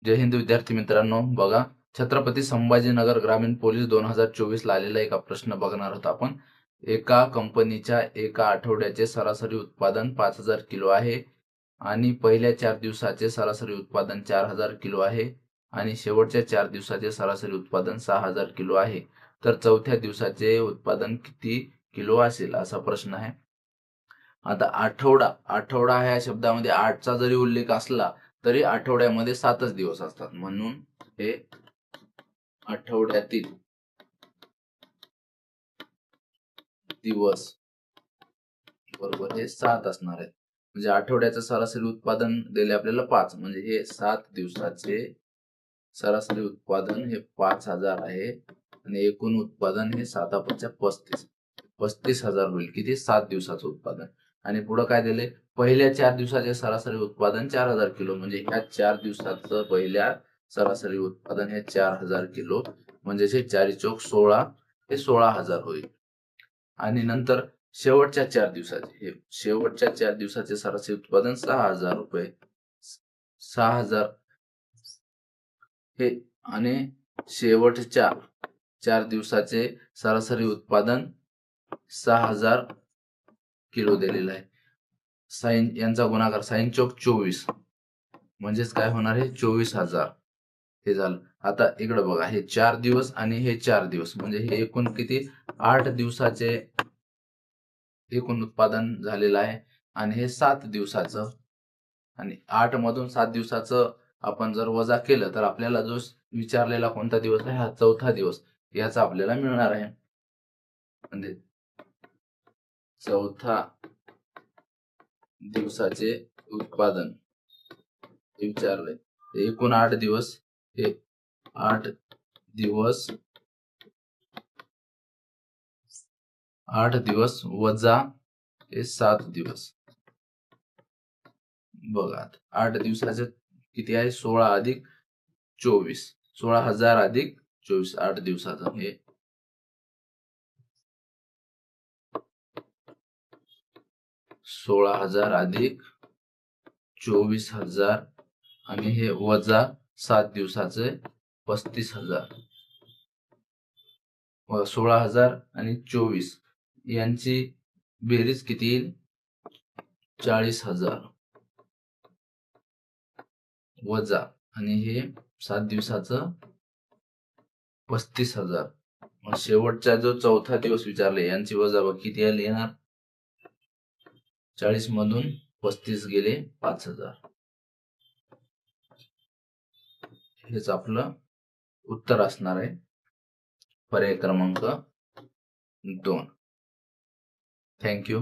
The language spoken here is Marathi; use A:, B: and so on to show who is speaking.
A: जय हिंद विद्यार्थी मित्रांनो, बघा छत्रपती संभाजीनगर ग्रामीण पोलीस 2024 ला आलेला एका प्रश्न बघणार आहोत आपण. एका कंपनीच्या एका आठवड्याचे सरासरी उत्पादन 5000 किलो आहे आणि पहिल्या 4 दिवसाचे सरासरी उत्पादन 4000 किलो आहे आणि शेवटच्या 4 दिवसाचे सरासरी उत्पादन 6000 किलो आहे. तर चौथ्या दिवसाचे उत्पादन किती किलो असेल असा प्रश्न आहे. आता आठवडा ह्या शब्दामध्ये 8चा जरी उल्लेख असला तरी आठवड्यामध्ये 7च दिवस असतात, म्हणून हे आठवड्यातील दिवस बरोबर हे 7 असणार आहेत. म्हणजे आठवड्याचं सरासरी उत्पादन दिले आपल्याला 5, म्हणजे हे 7 दिवसाचे सरासरी उत्पादन हे 5000 आहे आणि एकूण उत्पादन हे 7×5 35,000 होईल. किती? 7 दिवसाचं उत्पादन. आणि पुढे काय दिले? पहिल्या 4 दिवसाचे सरासरी उत्पादन 4000 किलो, म्हणजे ह्या 4 दिवसाचं पहिल्या सरासरी उत्पादन हे 4000 किलो, म्हणजे 4 चौक 16 हे 16,000 होईल. आणि नंतर शेवटच्या 4 दिवसाचे सरासरी उत्पादन 6000 रुपये 6000 हे आणि शेवटच्या 4 दिवसाचे सरासरी उत्पादन 6000 किलो दिलेलं आहे. साइन यांचा गुणाकार साइन चौक 24, म्हणजेच काय होणार आहे? 24,000 हे झालं. आता इकडे बघा, हे 4 दिवस आणि हे 4 दिवस, म्हणजे हे एकूण किती? 8 दिवसाचे एकूण उत्पादन झालेलं आहे आणि हे 7 दिवसाचं, आणि 8 मधून 7 दिवसाचं आपण जर वजा केलं तर आपल्याला जो विचारलेला कोणता दिवस आहे, हा चौथा दिवस याचा आपल्याला मिळणार आहे. म्हणजे चौथा दिवसाचे उत्पादन विचारलंय. एकूण 8 दिवस, हे 8 दिवस वजा हे 7 दिवस. बघा 8 दिवसाचे किती आहे? 16 अधिक 24, 16,000 अधिक 24, 8 दिवसाचं हे 16,000 अधिक 24,000 आणि हे वजा 7 दिवसाचे 35,000. 16,000 आणि 24 यांची बेरीज किती येईल? 40,000 वजा, आणि हे 7 दिवसाचं 35,000. मग शेवटचा जो चौथा दिवस विचारले यांची वजा किती येणार? 40 मधून 35 गेले 5,000. हेच आपलं उत्तर असणार आहे, पर्याय क्रमांक 2. थँक्यू.